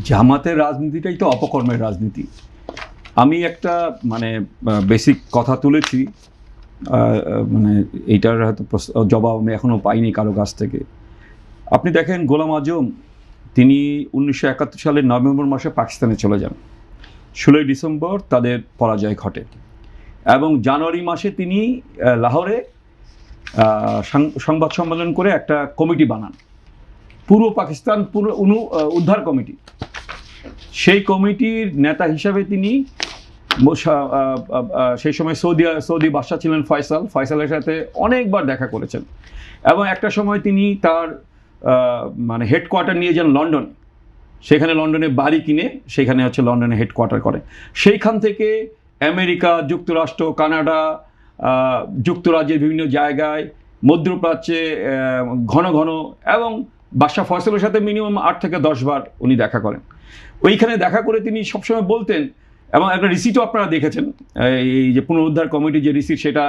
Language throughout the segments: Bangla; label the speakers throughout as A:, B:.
A: জামাতের রাজনীতিটাই তো অপকর্মের রাজনীতি। আমি একটা মানে বেসিক কথা তুলেছি, মানে এইটার হয়তো জবাব আমি এখনও পাইনি কারো কাছ থেকে। আপনি দেখেন গোলাম আজম তিনি 1971 সালের নভেম্বর মাসে পাকিস্তানে চলে যান। 16 ডিসেম্বর তাদের পরাজয় ঘটে এবং জানুয়ারি মাসে তিনি লাহোরে সংবাদ সম্মেলন করে একটা কমিটি বানান, পূর্ব পাকিস্তান উদ্ধার কমিটি। সেই কমিটির নেতা হিসাবে তিনি সেই সময় সৌদি বাদশা ছিলেন ফয়সালের সাথে অনেকবার দেখা করেছেন এবং একটা সময় তিনি তার মানে হেডকোয়ার্টার নিয়ে যান লন্ডন। সেখানে লন্ডনে বাড়ি কিনে সেখানে হচ্ছে লন্ডনে হেডকোয়ার্টার করে। সেইখান থেকে আমেরিকা, যুক্তরাষ্ট্র, কানাডা, যুক্তরাজ্যের বিভিন্ন জায়গায়, মধ্যপ্রাচ্যে ঘন ঘন এবং বাদশাহ ফয়সালের সাথে মিনিমাম 8 থেকে 10 বার উনি দেখা করেন। ওইখানে দেখা করে তিনি সবসময় বলতেন, এবং একটা রিসিটও আপনারা দেখেছেন, এই যে পুনরুদ্ধার কমিটি যে রিসিট সেটা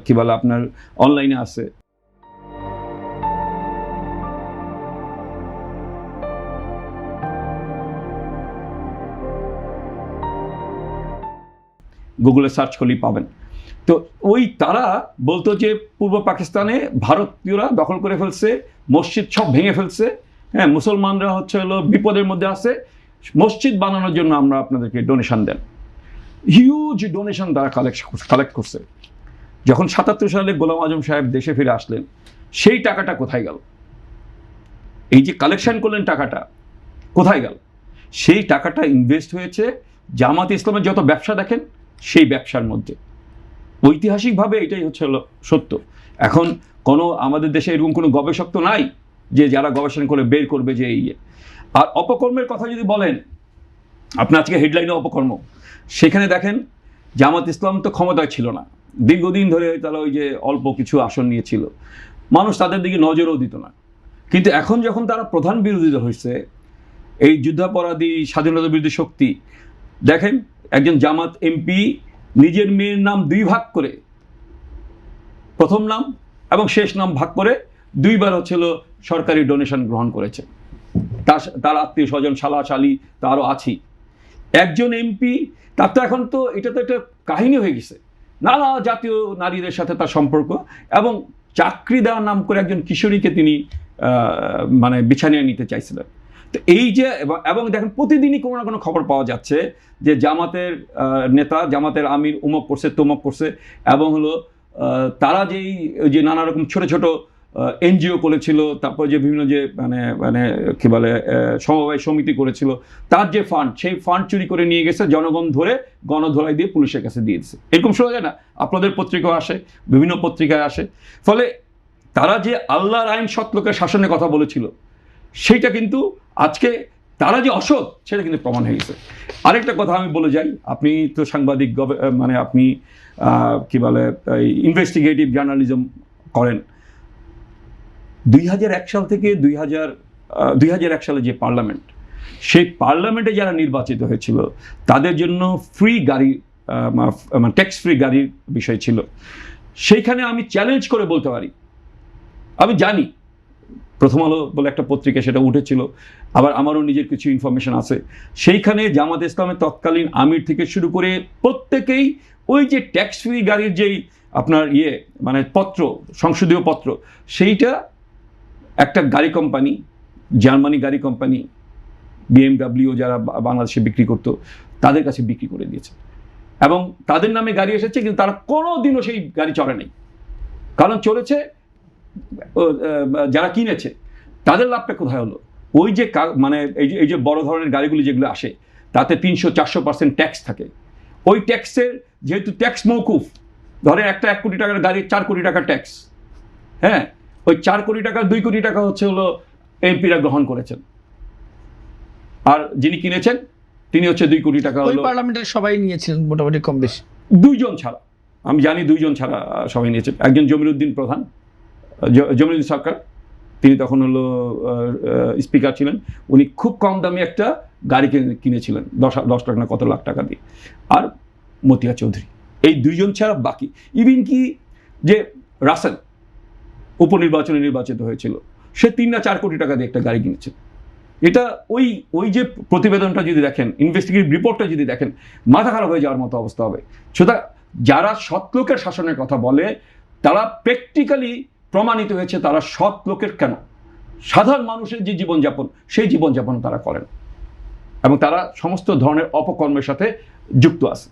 A: কি বলে আপনার অনলাইনে আছে, গুগলে সার্চ করলেই পাবেন। তো ওই তারা বলতো যে পূর্ব পাকিস্তানে ভারতীয়রা দখল করে ফেলছে, মসজিদ সব ভেঙে ফেলছে, হ্যাঁ, মুসলমানরা হচ্ছে হলো বিপদের মধ্যে আছে, মসজিদ বানানোর জন্য আমরা আপনাদেরকে ডোনেশন দেন। হিউজ ডোনেশন তারা কালেক্ট করছে। যখন 77 সালে গোলাম আজম সাহেব দেশে ফিরে আসলেন, সেই টাকাটা কোথায় গেল? এই যে কালেকশন করলেন টাকাটা কোথায় গেল? সেই টাকাটা ইনভেস্ট হয়েছে জামাত ইসলামের যত ব্যবসা দেখেন সেই ব্যবসার মধ্যে। ঐতিহাসিকভাবে এটাই হচ্ছে হলো সত্য। এখন আমাদের দেশে এরকম কোনো গবেষক তো নাই যে যারা গবেষণা করে বের করবে যে এই। আর অপকর্মের কথা যদি বলেন, আপনার আজকে হেডলাইনে অপকর্ম, সেখানে দেখেন জামাত ইসলাম তো ক্ষমতায় ছিল না, দীর্ঘদিন ধরে তারা ওই যে অল্প কিছু আসন নিয়েছিল, মানুষ তাদের দিকে নজরও দিত না। কিন্তু এখন যখন তারা প্রধান বিরোধী দল হয়েছে, এই যুদ্ধাপরাধী স্বাধীনতা বিরোধী শক্তি, দেখেন একজন জামাত এমপি নিজের মেয়ের নাম 2 ভাগ করে, প্রথম নাম এবং শেষ নাম ভাগ করে 2 বার হচ্ছিল সরকারি ডোনেশন গ্রহণ করেছে। তার আত্মীয় স্বজন, শালা শালি তারও আছি। একজন এমপি, তার তো এখন তো এটা তো একটা কাহিনী হয়ে গেছে, নানা জাতীয় নারীদের সাথে তার সম্পর্ক, এবং চাকরি দেওয়ার নাম করে একজন কিশোরীকে তিনি মানে বিছানিয়ে নিতে চাইছিলেন। তো এই যে, এবং দেখেন প্রতিদিনই কোনো না কোনো খবর পাওয়া যাচ্ছে যে জামাতের নেতা, জামাতের আমির উমক করছে, তমক করছে, এবং হলো তারা যে নানা রকম ছোট ছোট এনজিও করেছিল, তারপর যে বিভিন্ন যে মানে কি বলে সমবায় সমিতি করেছিল, তার যে ফান্ড, সেই ফান্ড চুরি করে নিয়ে গেছে, জনগণ ধরে গণধোলাই দিয়ে পুলিশের কাছে দিয়ে দিচ্ছে। এরকম শোনা যায় না? আপনাদের পত্রিকাও আসে, বিভিন্ন পত্রিকায় আসে। ফলে তারা যে আল্লাহর আইন সৎ লোকের শাসনের কথা বলেছিল, সেইটা কিন্তু আজকে তারা যে অসৎ সেটা কিন্তু প্রমাণ হয়ে গেছে। আরেকটা কথা আমি বলে যাই, আপনি তো সাংবাদিক, মানে আপনি কি বলে ইনভেস্টিগেটিভ জার্নালিজম করেন। 2001 সাল থেকে 2001 সালে যে পার্লামেন্ট, সেই পার্লামেন্টে যারা নির্বাচিত হয়েছিল তাদের জন্য ফ্রি গাড়ি, মানে ট্যাক্স ফ্রি গাড়ির বিষয় ছিল। সেইখানে আমি চ্যালেঞ্জ করে বলতে পারি, আমি জানি প্রথম আলো বলে একটা পত্রিকা সেটা উঠেছিল, আবার আমারও নিজের কিছু ইনফরমেশন আছে, সেইখানে জামাত ইসলামের তৎকালীন আমির থেকে শুরু করে প্রত্যেকেই ওই যে ট্যাক্স ফ্রি গাড়ির যেই আপনার মানে পত্র, সংসদীয় পত্র, সেইটা একটা গাড়ি কোম্পানি, জার্মানি গাড়ি কোম্পানি BMW যারা বাংলাদেশে বিক্রি করতো তাদের কাছে বিক্রি করে দিয়েছে, এবং তাদের নামে গাড়ি এসেছে, কিন্তু তারা কোনোদিনও সেই গাড়ি চড়ে নেই। কারণ চলেছে যারা কিনেছে তাদের লাভটা কোথায় হলো? ওই যে মানে এই যে বড় ধরনের গাড়িগুলি যেগুলো আসে, তাতে 300-400% ট্যাক্স থাকে। ওই ট্যাক্সের যেহেতু ট্যাক্স মৌকুফ, ধরে একটা 1 কোটি টাকার গাড়ির 4 কোটি টাকা ট্যাক্স, হ্যাঁ, ওই 4 কোটি টাকা 2 কোটি টাকা হচ্ছে হলো এমপিরা গ্রহণ করেছেন, আর যিনি কিনেছেন তিনি হচ্ছে 2 কোটি টাকা।
B: ওই পার্লামেন্টের সবাই নিয়েছিলেন মোটামুটি কম বেশি,
A: 2 জন ছাড়া, আমি জানি 2 জন ছাড়া সবাই নিয়েছেন। একজন জমিরুদ্দিন প্রধান, জমিরুদ্দিন সরকার, তিনি তখন হলো স্পিকার ছিলেন, উনি খুব কম দামে একটা গাড়ি কিনেছিলেন 10 লাখ না কত লাখ টাকা দিয়ে। আর মতিয়া চৌধুরী, এই 2 জন ছাড়া বাকি, ইভিন কি যে রাসেল উপনির্বাচনে নির্বাচিত হয়েছিল, সে 3 না 4 কোটি টাকা দিয়ে একটা গাড়ি কিনেছে। এটা ওই ওই যে প্রতিবেদনটা যদি দেখেন, ইনভেস্টিগেটিভ রিপোর্টটা যদি দেখেন, মাথা খারাপ হয়ে যাওয়ার মতো অবস্থা হবে। সুতরাং যারা সৎ লোকের শাসনের কথা বলে তারা প্র্যাকটিক্যালি প্রমাণিত হয়েছে তারা সৎ লোকের কেন, সাধারণ মানুষের যে জীবনযাপন সেই জীবনযাপন তারা করেন এবং তারা সমস্ত ধরনের অপকর্মের সাথে যুক্ত আছে।